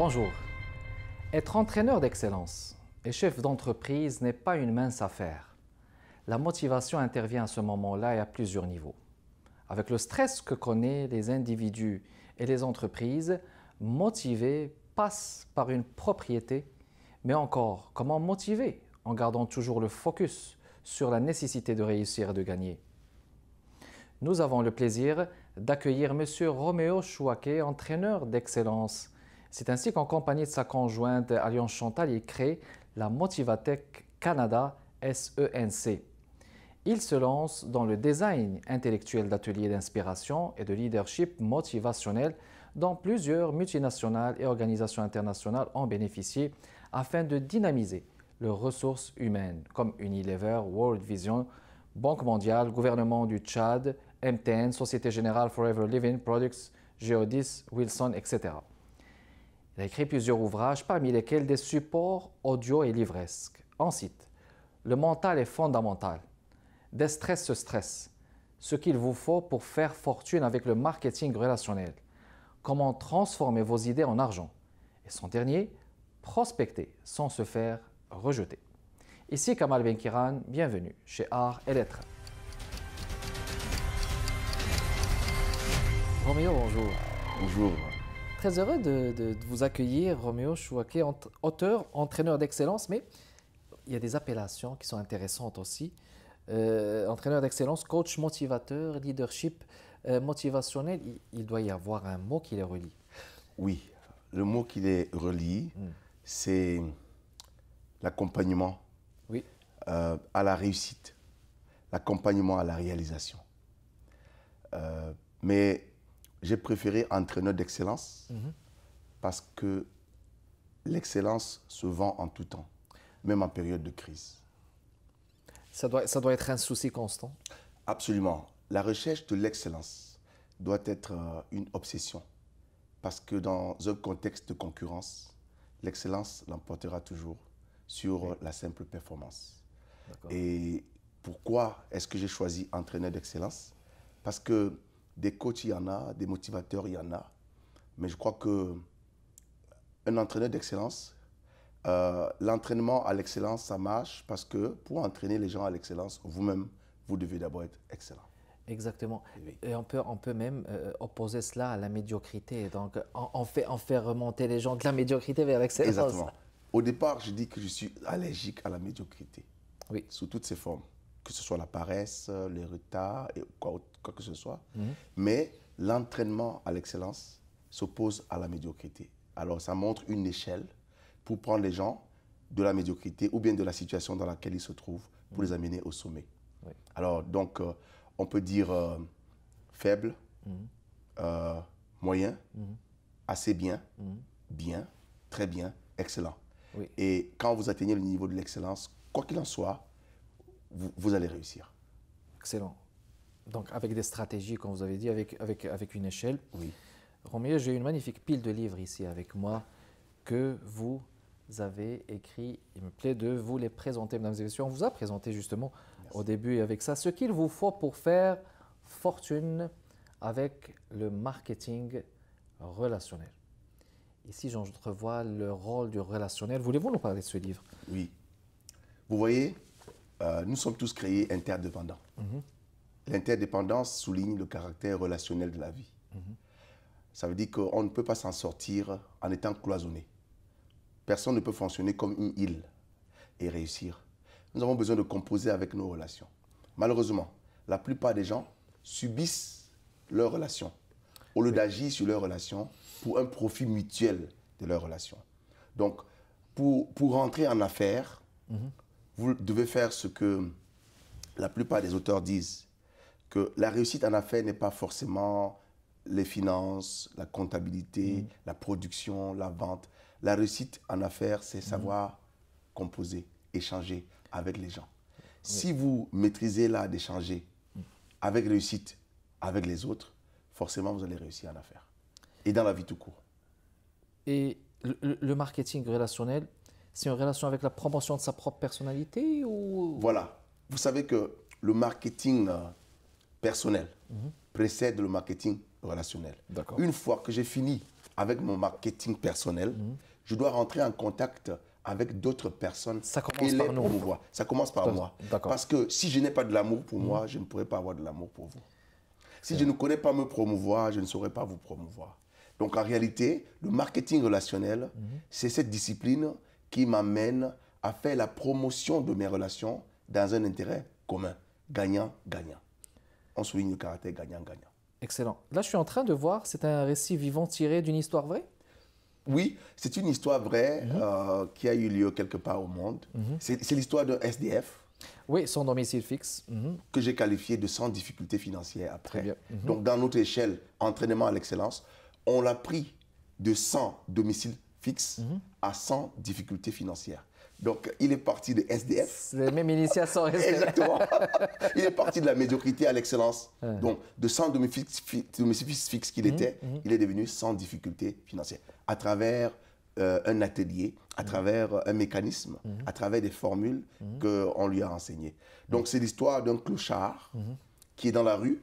Bonjour. Être entraîneur d'excellence et chef d'entreprise n'est pas une mince affaire. La motivation intervient à ce moment-là et à plusieurs niveaux. Avec le stress que connaissent les individus et les entreprises, motiver passe par une propriété, mais encore, comment motiver en gardant toujours le focus sur la nécessité de réussir et de gagner. Nous avons le plaisir d'accueillir M. Roméo Chouaké, entraîneur d'excellence. C'est ainsi qu'en compagnie de sa conjointe Alliance Chantal, il crée la Motivatech Canada SENC. Il se lance dans le design intellectuel d'ateliers d'inspiration et de leadership motivationnel dont plusieurs multinationales et organisations internationales ont bénéficié afin de dynamiser leurs ressources humaines comme Unilever, World Vision, Banque mondiale, gouvernement du Tchad, MTN, Société Générale Forever Living Products, Geodis, Wilson, etc. Il a écrit plusieurs ouvrages, parmi lesquels des supports audio et livresques. Ensuite, le mental est fondamental. Des stress se stress. Ce qu'il vous faut pour faire fortune avec le marketing relationnel. Comment transformer vos idées en argent. Et son dernier, prospecter sans se faire rejeter. Ici Kamal Benkiran, bienvenue chez Art et Lettres. Roméo, bonjour. Bonjour. Très heureux de vous accueillir, Roméo Chouaké, auteur, entraîneur d'excellence, mais il y a des appellations qui sont intéressantes aussi. Entraîneur d'excellence, coach motivateur, leadership motivationnel, il doit y avoir un mot qui les relie. Oui, le mot qui les relie, c'est l'accompagnement Oui. à la réussite, l'accompagnement à la réalisation. Mais j'ai préféré entraîneur d'excellence parce que l'excellence se vend en tout temps, même en période de crise. Ça doit être un souci constant. Absolument. La recherche de l'excellence doit être une obsession parce que dans un contexte de concurrence, l'excellence l'emportera toujours sur la simple performance. Et pourquoi est-ce que j'ai choisi entraîneur d'excellence? Parce que des coachs, il y en a, des motivateurs, il y en a. Mais je crois qu'un entraîneur d'excellence, l'entraînement à l'excellence, ça marche parce que pour entraîner les gens à l'excellence, vous-même, vous devez d'abord être excellent. Exactement. Et on peut même opposer cela à la médiocrité. Donc, on fait remonter les gens de la médiocrité vers l'excellence. Exactement. Au départ, je dis que je suis allergique à la médiocrité. Oui. Sous toutes ses formes. Que ce soit la paresse, les retards, et quoi que ce soit. Mais l'entraînement à l'excellence s'oppose à la médiocrité. Alors, ça montre une échelle pour prendre les gens de la médiocrité ou bien de la situation dans laquelle ils se trouvent pour les amener au sommet. Oui. Alors, donc, on peut dire faible, moyen, assez bien, bien, très bien, excellent. Oui. Et quand vous atteignez le niveau de l'excellence, quoi qu'il en soit, vous allez réussir. Excellent. Donc, avec des stratégies, comme vous avez dit, avec une échelle. Oui. Roméo, j'ai une magnifique pile de livres ici avec moi que vous avez écrit. Il me plaît de vous les présenter, mesdames et messieurs. On vous a présenté justement au début avec ça ce qu'il vous faut pour faire fortune avec le marketing relationnel. Ici, j'entrevois le rôle du relationnel. Voulez-vous nous parler de ce livre? Oui. Vous voyez, nous sommes tous créés interdépendants. L'interdépendance souligne le caractère relationnel de la vie. Ça veut dire qu'on ne peut pas s'en sortir en étant cloisonné. Personne ne peut fonctionner comme une île et réussir. Nous avons besoin de composer avec nos relations. Malheureusement, la plupart des gens subissent leurs relations au lieu d'agir sur leurs relations pour un profit mutuel de leurs relations. Donc, pour rentrer en affaires, vous devez faire ce que la plupart des auteurs disent, que la réussite en affaires n'est pas forcément les finances, la comptabilité, la production, la vente. La réussite en affaires, c'est savoir composer, échanger avec les gens. Si vous maîtrisez l'art d'échanger avec réussite avec les autres, forcément, vous allez réussir en affaires. Et dans la vie tout court. Et le marketing relationnel, c'est une relation avec la promotion de sa propre personnalité ou... Voilà. Vous savez que le marketing personnel précède le marketing relationnel. D'accord. Une fois que j'ai fini avec mon marketing personnel, je dois rentrer en contact avec d'autres personnes. Ça commence par nous. Promouvoir. Ça commence par moi. Parce que si je n'ai pas de l'amour pour moi, je ne pourrai pas avoir de l'amour pour vous. Si je ne connais pas me promouvoir, je ne saurais pas vous promouvoir. Donc en réalité, le marketing relationnel, c'est cette discipline qui m'amène à faire la promotion de mes relations dans un intérêt commun. Gagnant-gagnant. On souligne le caractère gagnant-gagnant. Excellent. Là, je suis en train de voir, c'est un récit vivant tiré d'une histoire vraie? Oui, c'est une histoire vraie qui a eu lieu quelque part au monde. C'est l'histoire d'un SDF. Oui, sans domicile fixe. Que j'ai qualifié de sans difficulté financière après. Très bien. Donc, dans notre échelle, entraînement à l'excellence, on l'a pris de 100 domiciles fixes à 100 difficultés financières. Donc, il est parti de SDF. Les mêmes initiations. Exactement. Il est parti de la médiocrité à l'excellence. Donc, de 100 domiciles fixes qu'il était, il est devenu sans difficulté financière. À travers un atelier, à travers un mécanisme, à travers des formules qu'on lui a enseignées. Donc, c'est l'histoire d'un clochard qui est dans la rue,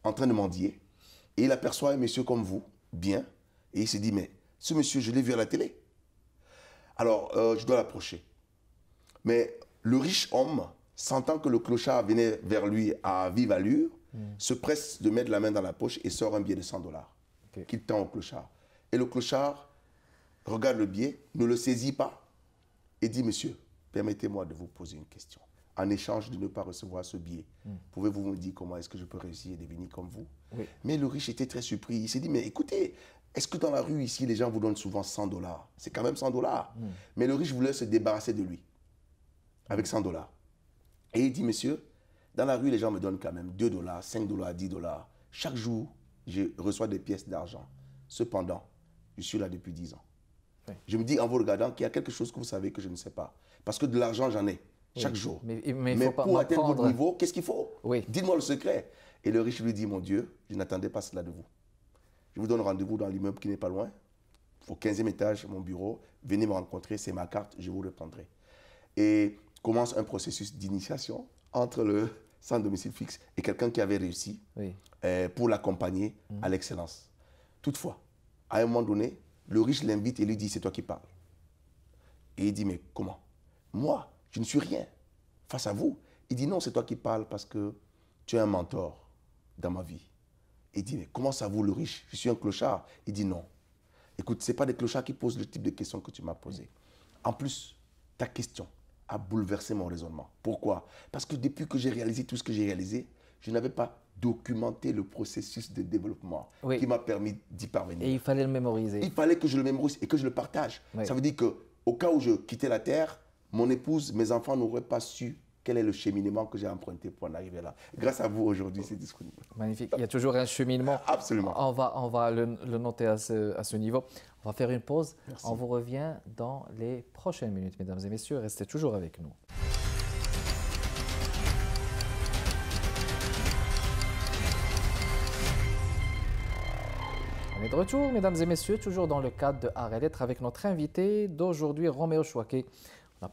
en train de mendier. Et il aperçoit un monsieur comme vous, bien, et il se dit, mais ce monsieur, je l'ai vu à la télé. Alors, je dois l'approcher. Mais le riche homme, sentant que le clochard venait vers lui à vive allure, se presse de mettre la main dans la poche et sort un billet de $100 qu'il tend au clochard. Et le clochard regarde le billet, ne le saisit pas et dit, monsieur, permettez-moi de vous poser une question. En échange de ne pas recevoir ce billet, pouvez-vous me dire comment est-ce que je peux réussir à devenir comme vous? Mais le riche était très surpris. Il s'est dit, mais écoutez, est-ce que dans la rue ici, les gens vous donnent souvent $100? C'est quand même $100. Mais le riche voulait se débarrasser de lui avec $100. Et il dit, monsieur, dans la rue, les gens me donnent quand même $2, $5, $10. Chaque jour, je reçois des pièces d'argent. Cependant, je suis là depuis 10 ans. Je me dis en vous regardant qu'il y a quelque chose que vous savez que je ne sais pas. Parce que de l'argent, j'en ai chaque jour. Mais pour atteindre votre niveau, qu'est-ce qu'il faut? Dites-moi le secret. Et le riche lui dit, mon Dieu, je n'attendais pas cela de vous. Je vous donne rendez-vous dans l'immeuble qui n'est pas loin. Au 15e étage, mon bureau. Venez me rencontrer, c'est ma carte, je vous répondrai. Et commence un processus d'initiation entre le sans domicile fixe et quelqu'un qui avait réussi pour l'accompagner à l'excellence. Toutefois, à un moment donné, le riche l'invite et lui dit, c'est toi qui parles. Et il dit, mais comment? Moi, je ne suis rien face à vous. Il dit, non, c'est toi qui parles parce que tu es un mentor dans ma vie. Il dit, mais comment ça vous, le riche? Je suis un clochard. Il dit, non. Écoute, ce n'est pas des clochards qui posent le type de questions que tu m'as posées. En plus, ta question a bouleversé mon raisonnement. Pourquoi? Parce que depuis que j'ai réalisé tout ce que j'ai réalisé, je n'avais pas documenté le processus de développement qui m'a permis d'y parvenir. Et il fallait le mémoriser. Il fallait que je le mémorise et que je le partage. Ça veut dire qu'au cas où je quittais la Terre, mon épouse, mes enfants n'auraient pas su quel est le cheminement que j'ai emprunté pour en arriver là. Grâce à vous, aujourd'hui, c'est disponible. Magnifique. Il y a toujours un cheminement. Absolument. On va le noter à ce niveau. On va faire une pause. Merci. On vous revient dans les prochaines minutes, mesdames et messieurs. Restez toujours avec nous. On est de retour, mesdames et messieurs, toujours dans le cadre de Art et Lettres avec notre invité d'aujourd'hui, Roméo Chouaké. On va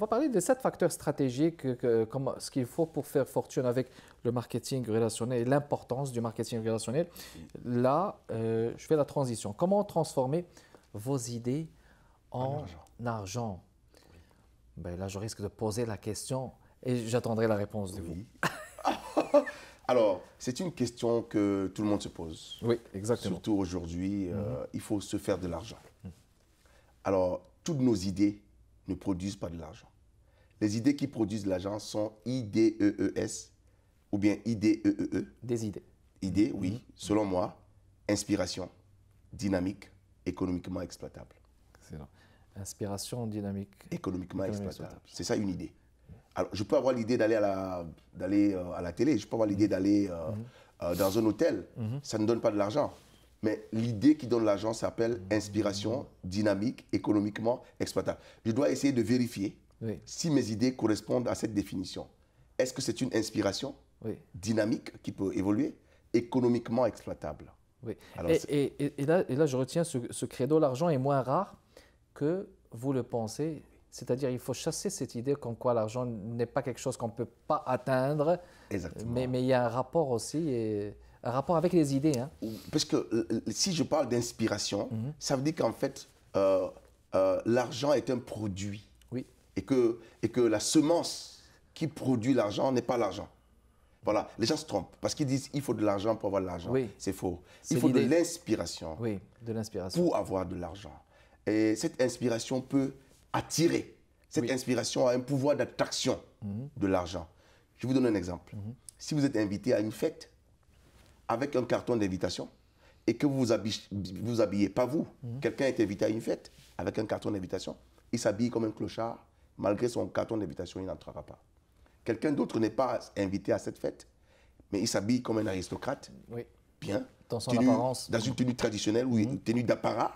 parler de 7 facteurs stratégiques, ce qu'il faut pour faire fortune avec le marketing relationnel et l'importance du marketing relationnel. Là, je fais la transition. Comment transformer vos idées en argent? Ben là, je risque de poser la question et j'attendrai la réponse de vous. Alors, c'est une question que tout le monde se pose. Oui, exactement. Surtout aujourd'hui, il faut se faire de l'argent. Alors, toutes nos idées ne produisent pas de l'argent. Les idées qui produisent de l'argent sont IDEES ou bien IDEEE. Des idées. Idées, oui. Selon moi, inspiration, dynamique, économiquement exploitable. Excellent. Inspiration, dynamique. Économiquement exploitable. C'est ça une idée. Alors, je peux avoir l'idée d'aller à la télé, je peux avoir l'idée d'aller dans un hôtel. Ça ne donne pas de l'argent. Mais l'idée qui donne l'argent s'appelle inspiration, dynamique, économiquement exploitable. Je dois essayer de vérifier si mes idées correspondent à cette définition. Est-ce que c'est une inspiration dynamique qui peut évoluer, économiquement exploitable? Oui. Alors, et là, je retiens ce credo, l'argent est moins rare que vous le pensez. C'est-à-dire il faut chasser cette idée comme quoi l'argent n'est pas quelque chose qu'on ne peut pas atteindre. Exactement. Mais il y a un rapport aussi Un rapport avec les idées. Hein. Parce que si je parle d'inspiration, ça veut dire qu'en fait, l'argent est un produit. Oui. Et que la semence qui produit l'argent n'est pas l'argent. Voilà, les gens se trompent parce qu'ils disent il faut de l'argent pour avoir de l'argent. Oui. C'est faux. C'est Il faut de l'idée. l'inspiration Oui, de l'inspiration. pour avoir de l'argent. Et cette inspiration peut attirer. Cette Oui. inspiration a un pouvoir d'attraction de l'argent. Je vous donne un exemple. Si vous êtes invité à une fête avec un carton d'invitation et que vous vous habillez, pas vous, quelqu'un est invité à une fête avec un carton d'invitation, il s'habille comme un clochard, malgré son carton d'invitation, il n'entrera pas. Quelqu'un d'autre n'est pas invité à cette fête, mais il s'habille comme un aristocrate, Oui. bien, Dans son apparence. dans une tenue traditionnelle ou une tenue d'apparat,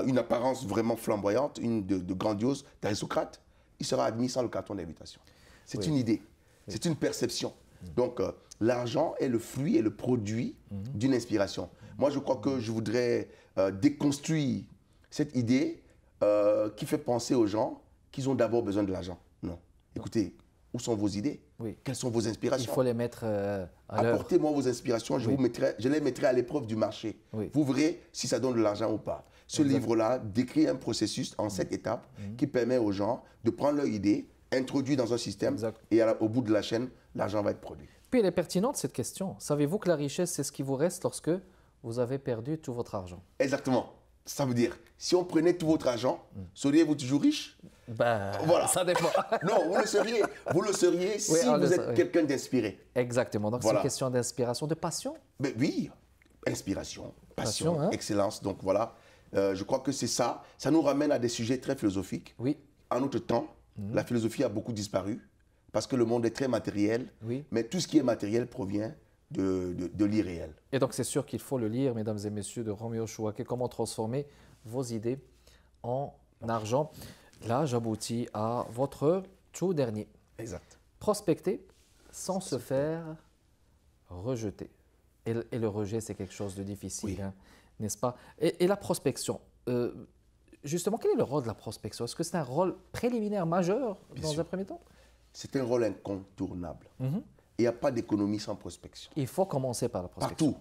une apparence vraiment flamboyante, une de grandiose, d'aristocrate, il sera admis sans le carton d'invitation. C'est Oui. une idée, c'est une perception. Donc, l'argent est le fruit et le produit d'une inspiration. Moi, je crois que je voudrais déconstruire cette idée qui fait penser aux gens qu'ils ont d'abord besoin de l'argent. Non. Écoutez, où sont vos idées? Oui. Quelles sont vos inspirations? Il faut les mettre à l'œuvre. Apportez-moi vos inspirations, je les mettrai à l'épreuve du marché. Oui. Vous verrez si ça donne de l'argent ou pas. Ce livre-là décrit un processus en 7 étapes qui permet aux gens de prendre leur idée, introduire dans un système, Exact. et au bout de la chaîne, l'argent va être produit. Puis elle est pertinente cette question. Savez-vous que la richesse, c'est ce qui vous reste lorsque vous avez perdu tout votre argent? Exactement. Ça veut dire, si on prenait tout votre argent, seriez-vous toujours riche? Ben, Voilà. ça dépend. Non, vous le seriez. Vous le seriez si vous êtes quelqu'un d'inspiré. Exactement. Donc Voilà. c'est une question d'inspiration, de passion. Mais oui, inspiration, passion, Passion, hein. excellence. Donc voilà, je crois que c'est ça. Ça nous ramène à des sujets très philosophiques. Oui. En notre temps, la philosophie a beaucoup disparu parce que le monde est très matériel. Oui. Mais tout ce qui est matériel provient de l'irréel. Et donc c'est sûr qu'il faut le lire, mesdames et messieurs, de Roméo Chouaké, Comment transformer vos idées en argent. Là, j'aboutis à votre tout dernier. Exact. Prospecter sans se faire rejeter. Et le rejet, c'est quelque chose de difficile, Oui. hein, n'est-ce pas? Et la prospection, justement, quel est le rôle de la prospection? Est-ce que c'est un rôle préliminaire majeur dans un premier temps? C'est un rôle incontournable. Il n'y a pas d'économie sans prospection. Il faut commencer par la prospection. Partout.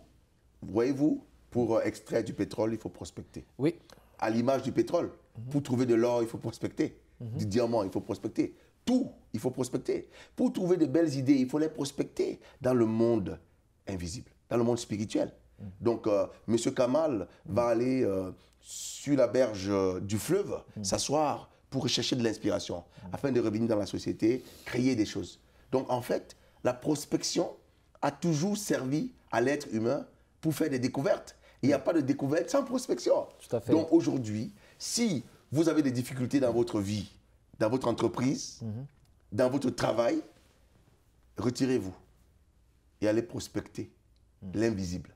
Voyez-vous, pour extraire du pétrole, il faut prospecter. Oui, À l'image du pétrole. Pour trouver de l'or, il faut prospecter. Du diamant, il faut prospecter. Tout, il faut prospecter. Pour trouver de belles idées, il faut les prospecter dans le monde invisible, dans le monde spirituel. Donc, M. Kamal va aller sur la berge du fleuve, s'asseoir pour rechercher de l'inspiration, afin de revenir dans la société, créer des choses. Donc, en fait, la prospection a toujours servi à l'être humain pour faire des découvertes. Il n'y a pas de découverte sans prospection. Tout à fait. Donc aujourd'hui, si vous avez des difficultés dans votre vie, dans votre entreprise, dans votre travail, retirez-vous et allez prospecter l'invisible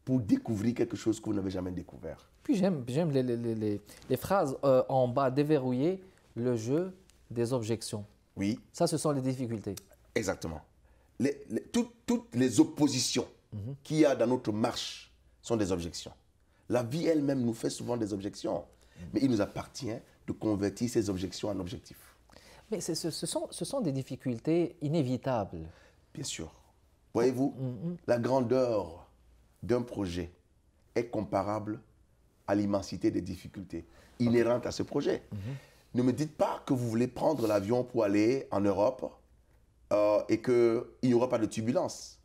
pour découvrir quelque chose que vous n'avez jamais découvert. puis j'aime les phrases en bas, déverrouiller le jeu des objections. Oui, Ça, ce sont les difficultés. exactement. Toutes les oppositions qu'il y a dans notre marche sont des objections. La vie elle-même nous fait souvent des objections, mais il nous appartient de convertir ces objections en objectifs. Mais ce sont des difficultés inévitables. Bien sûr. Voyez-vous, la grandeur d'un projet est comparable à l'immensité des difficultés inhérentes à ce projet. Ne me dites pas que vous voulez prendre l'avion pour aller en Europe et qu'il n'y aura pas de turbulence.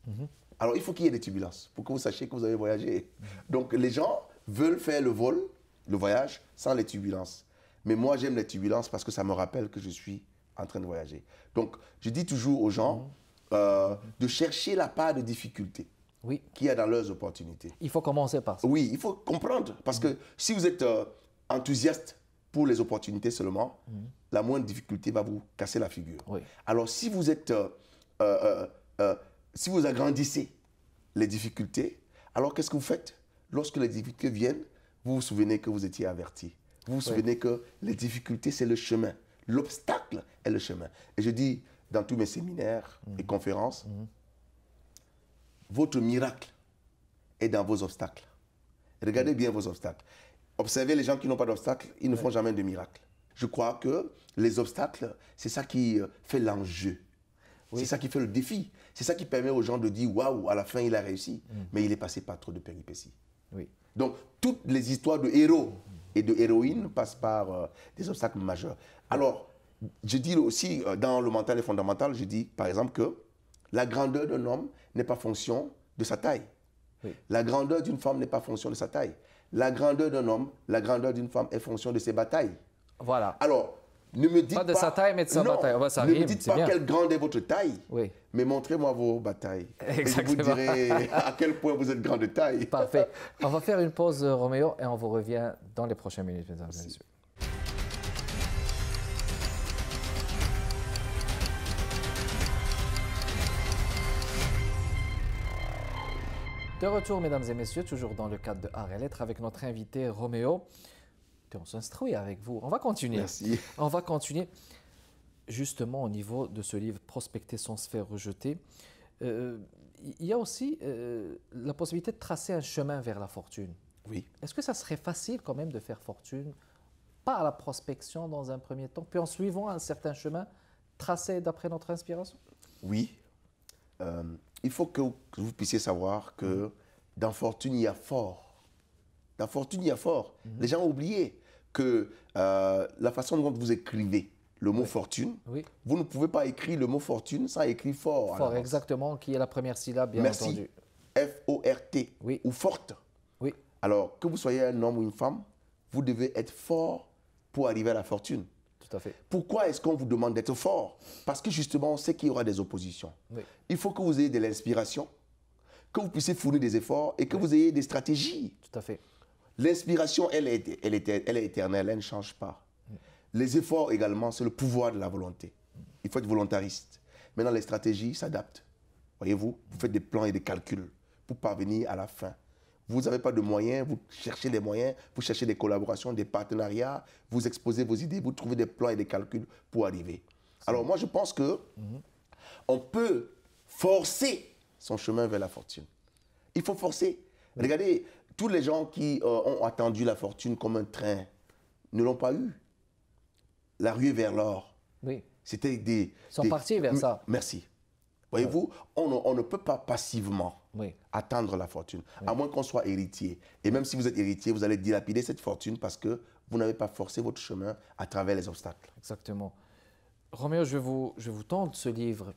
Alors, il faut qu'il y ait des turbulences pour que vous sachiez que vous avez voyagé. Donc, les gens veulent faire le voyage, sans les turbulences. Mais moi, j'aime les turbulences parce que ça me rappelle que je suis en train de voyager. Donc, je dis toujours aux gens de chercher la part de difficulté Oui, qu'il y a dans leurs opportunités. il faut commencer par ça. Oui, il faut comprendre. Parce que si vous êtes enthousiaste pour les opportunités seulement, la moindre difficulté va vous casser la figure. Oui. Alors, si vous êtes... si vous agrandissez les difficultés, alors qu'est-ce que vous faites? Lorsque les difficultés viennent, vous vous souvenez que vous étiez averti. Vous vous souvenez que les difficultés, c'est le chemin. L'obstacle est le chemin. Et je dis dans tous mes séminaires et conférences, votre miracle est dans vos obstacles. Regardez bien vos obstacles. Observez les gens qui n'ont pas d'obstacles, ils ne font jamais de miracle. Je crois que les obstacles, c'est ça qui fait l'enjeu. C'est ça qui fait le défi. C'est ça qui permet aux gens de dire waouh, à la fin il a réussi. Mais il est passé par trop de péripéties. Oui. Donc toutes les histoires de héros et de héroïnes passent par des obstacles majeurs. Alors, je dis aussi dans le mental et fondamental, je dis par exemple que la grandeur d'un homme n'est pas fonction de sa taille. Oui. La grandeur d'une femme n'est pas fonction de sa taille. La grandeur d'un homme, la grandeur d'une femme est fonction de ses batailles. Voilà. Alors, ne me dites Pas de sa taille, mais de sa bataille. Ça ne rime, me dites c'est pas bien. quelle grande est votre taille, Oui. mais montrez-moi vos batailles. Exactement. Et je vous dirai à quel point vous êtes grand de taille. Parfait. On va faire une pause, Roméo, et on vous revient dans les prochaines minutes, mesdames et messieurs. De retour, mesdames et messieurs, toujours dans le cadre de Art et Lettres, avec notre invité Roméo. On s'instruit avec vous. On va continuer. Merci. On va continuer justement au niveau de ce livre Prospecter sans se faire rejeter. Il y a aussi la possibilité de tracer un chemin vers la fortune. Oui. Est-ce que ça serait facile quand même de faire fortune, pas à la prospection dans un premier temps, puis en suivant un certain chemin tracé d'après notre inspiration? Oui. Il faut que vous puissiez savoir que dans fortune, il y a fort. Dans fortune, il y a fort. Les gens ont oublié que la façon dont vous écrivez le mot fortune, vous ne pouvez pas écrire le mot fortune sans écrire fort. Fort, exactement, qui est la première syllabe, bien entendu. F-O-R-T, oui. ou forte. Oui. Alors, que vous soyez un homme ou une femme, vous devez être fort pour arriver à la fortune. Tout à fait. Pourquoi est-ce qu'on vous demande d'être fort? Parce que justement, on sait qu'il y aura des oppositions. Oui. Il faut que vous ayez de l'inspiration, que vous puissiez fournir des efforts et que vous ayez des stratégies. Tout à fait. L'inspiration, elle est éternelle, elle ne change pas. Les efforts également, c'est le pouvoir de la volonté. Il faut être volontariste. Maintenant, les stratégies s'adaptent. Voyez-vous, vous faites des plans et des calculs pour parvenir à la fin. Vous n'avez pas de moyens, vous cherchez des moyens, vous cherchez des collaborations, des partenariats, vous exposez vos idées, vous trouvez des plans et des calculs pour arriver. Alors moi, je pense que on peut forcer son chemin vers la fortune. Il faut forcer. Regardez, tous les gens qui ont attendu la fortune comme un train ne l'ont pas eu. La ruée vers l'or. Oui. C'était des... Ils sont partis vers ça. Merci. Voyez-vous, on ne peut pas passivement attendre la fortune, à moins qu'on soit héritier. Et même si vous êtes héritier, vous allez dilapider cette fortune parce que vous n'avez pas forcé votre chemin à travers les obstacles. Exactement. Roméo, je vais vous tendre ce livre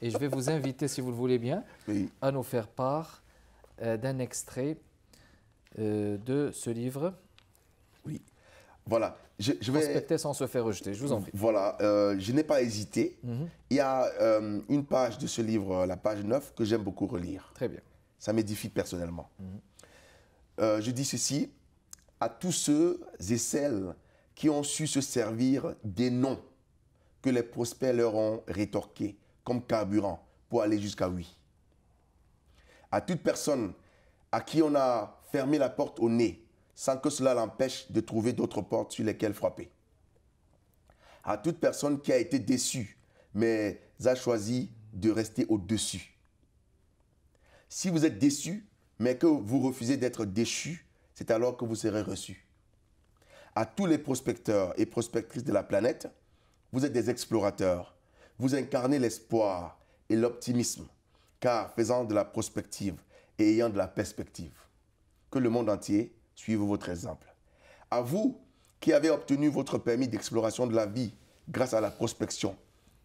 et je vais vous inviter, si vous le voulez bien, à nous faire part d'un extrait de ce livre. Oui. Voilà. Je vais... Prospecter sans se faire rejeter, je vous en prie. Voilà, je n'ai pas hésité. Il y a une page de ce livre, la page 9, que j'aime beaucoup relire. Très bien. Ça m'édifie personnellement. Je dis ceci, à tous ceux et celles qui ont su se servir des noms que les prospects leur ont rétorqués comme carburant pour aller jusqu'à oui. À toute personne à qui on a fermé la porte au nez, sans que cela l'empêche de trouver d'autres portes sur lesquelles frapper. À toute personne qui a été déçue, mais a choisi de rester au-dessus. Si vous êtes déçu, mais que vous refusez d'être déchu, c'est alors que vous serez reçu. À tous les prospecteurs et prospectrices de la planète, vous êtes des explorateurs. Vous incarnez l'espoir et l'optimisme, car faisant de la prospective et ayant de la perspective, que le monde entier suivez votre exemple. À vous qui avez obtenu votre permis d'exploration de la vie grâce à la prospection,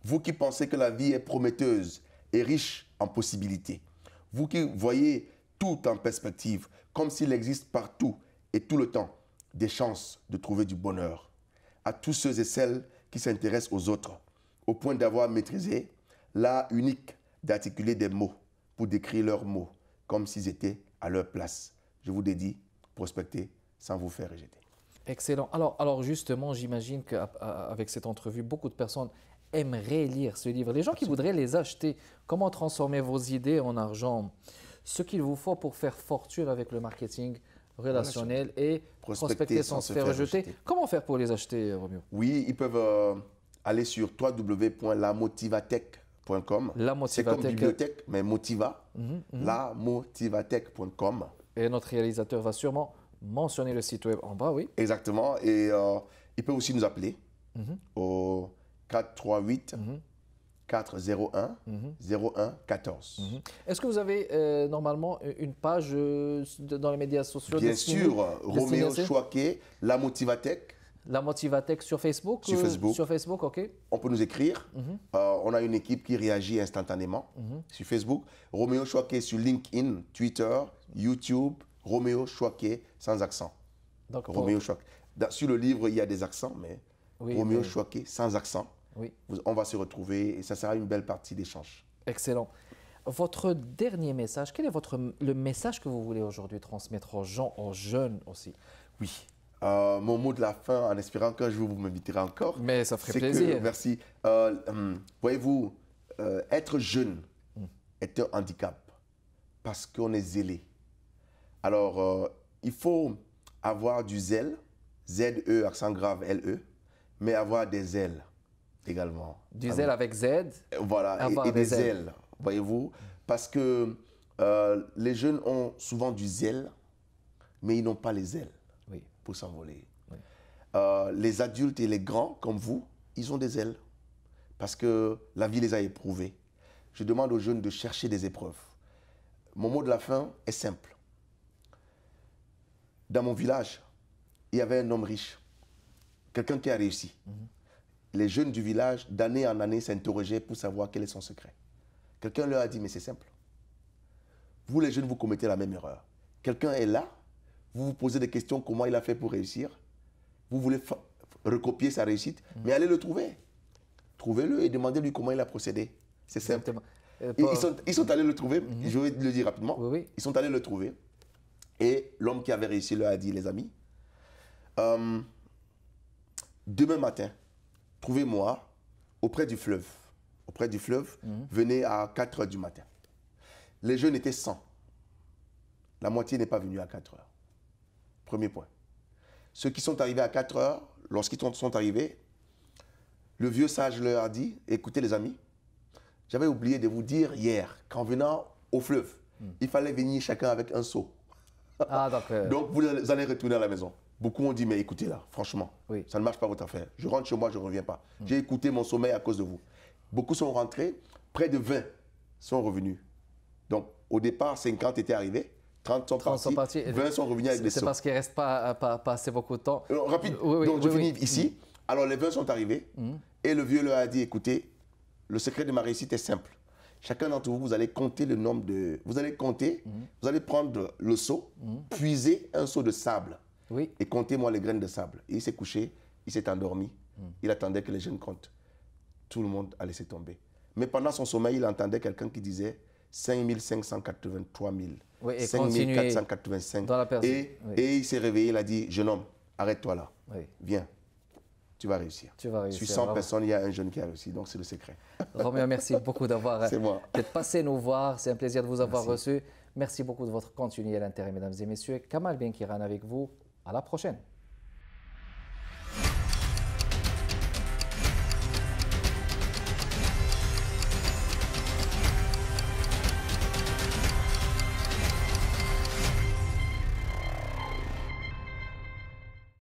vous qui pensez que la vie est prometteuse et riche en possibilités, vous qui voyez tout en perspective, comme s'il existe partout et tout le temps des chances de trouver du bonheur. À tous ceux et celles qui s'intéressent aux autres, au point d'avoir maîtrisé l'art unique d'articuler des mots pour décrire leurs mots, comme s'ils étaient à leur place. Je vous dédie prospecter sans vous faire rejeter. Excellent. Alors justement, j'imagine qu'avec cette entrevue, beaucoup de personnes aimeraient lire ce livre. Les gens qui voudraient les acheter, comment transformer vos idées en argent, ce qu'il vous faut pour faire fortune avec le marketing relationnel et prospecter sans se faire rejeter. Comment faire pour les acheter, Roméo? Oui, ils peuvent aller sur www.lamotivatech.com. C'est comme bibliothèque, mais Motiva. Lamotivatech.com. Et notre réalisateur va sûrement mentionner le site web en bas, oui. Exactement. Et il peut aussi nous appeler au 438 401 01 14. Est-ce que vous avez normalement une page dans les médias sociaux? Bien sûr, Roméo Chouaké, La Motivatech. La Motivatech sur Facebook? Sur Facebook. Sur Facebook, ok. On peut nous écrire. On a une équipe qui réagit instantanément sur Facebook. Roméo Chouaké sur LinkedIn, Twitter, YouTube. Roméo Chouaké sans accent. Roméo Chouaké. Sur le livre, il y a des accents, mais Roméo Chouaké sans accent. Oui. On va se retrouver et ça sera une belle partie d'échange. Excellent. Votre dernier message, quel est le message que vous voulez aujourd'hui transmettre aux gens, aux jeunes aussi? Oui. Mon mot de la fin, en espérant qu'un jour vous m'inviterez encore. Mais ça ferait plaisir. Merci. Voyez-vous, être jeune est un handicap parce qu'on est zélé. Alors, il faut avoir du zèle, Z-E, accent grave, L-E, mais avoir des ailes également. Du zèle avec Z. Voilà, et des ailes, voyez-vous, parce que les jeunes ont souvent du zèle, mais ils n'ont pas les ailes pour s'envoler. Oui. Les adultes et les grands, comme vous, ils ont des ailes, parce que la vie les a éprouvés. Je demande aux jeunes de chercher des épreuves. Mon mot de la fin est simple. Dans mon village, il y avait un homme riche, quelqu'un qui a réussi. Les jeunes du village, d'année en année, s'interrogeaient pour savoir quel est son secret. Quelqu'un leur a dit, mais c'est simple. Vous, les jeunes, vous commettez la même erreur. Quelqu'un est là, vous vous posez des questions, comment il a fait pour réussir. Vous voulez recopier sa réussite, mais allez le trouver. Trouvez-le et demandez-lui comment il a procédé. C'est simple. Ils sont allés le trouver, je vais le dire rapidement. Oui. Ils sont allés le trouver. Et l'homme qui avait réussi leur a dit, les amis, demain matin, trouvez-moi auprès du fleuve. Auprès du fleuve, venez à 4 heures du matin. Les jeunes étaient 100. La moitié n'est pas venue à 4 heures. Premier point. Ceux qui sont arrivés à 4 heures, lorsqu'ils sont arrivés, le vieux sage leur a dit, écoutez les amis, j'avais oublié de vous dire hier qu'en venant au fleuve, il fallait venir chacun avec un seau. Donc vous allez retourner à la maison. Beaucoup ont dit, mais écoutez là, franchement, ça ne marche pas votre affaire. Je rentre chez moi, je ne reviens pas. J'ai écouté mon sommeil à cause de vous. Beaucoup sont rentrés, près de 20 sont revenus. Donc au départ, 50 étaient arrivés, 30 sont partis, 20 sont revenus avec des seaux. C'est parce qu'il ne reste pas assez beaucoup de temps. Rapide, donc je finis ici. Alors les 20 sont arrivés et le vieux leur a dit, écoutez, le secret de ma réussite est simple. Chacun d'entre vous, vous allez compter le nombre de... Vous allez compter, vous allez prendre le seau, puiser un seau de sable et comptez-moi les graines de sable. Et il s'est couché, il s'est endormi, il attendait que les jeunes comptent. Tout le monde a laissé tomber. Mais pendant son sommeil, il entendait quelqu'un qui disait 5583 000, 5485. Et il s'est réveillé, il a dit, jeune homme, arrête-toi là, viens. Tu vas réussir. Sur 100 personnes, il y a un jeune qui a réussi. Donc, c'est le secret. Roméo, merci beaucoup d'être passé nous voir. C'est un plaisir de vous avoir reçu. Merci beaucoup de votre continuel intérêt, mesdames et messieurs. Kamal Benkiran avec vous. À la prochaine.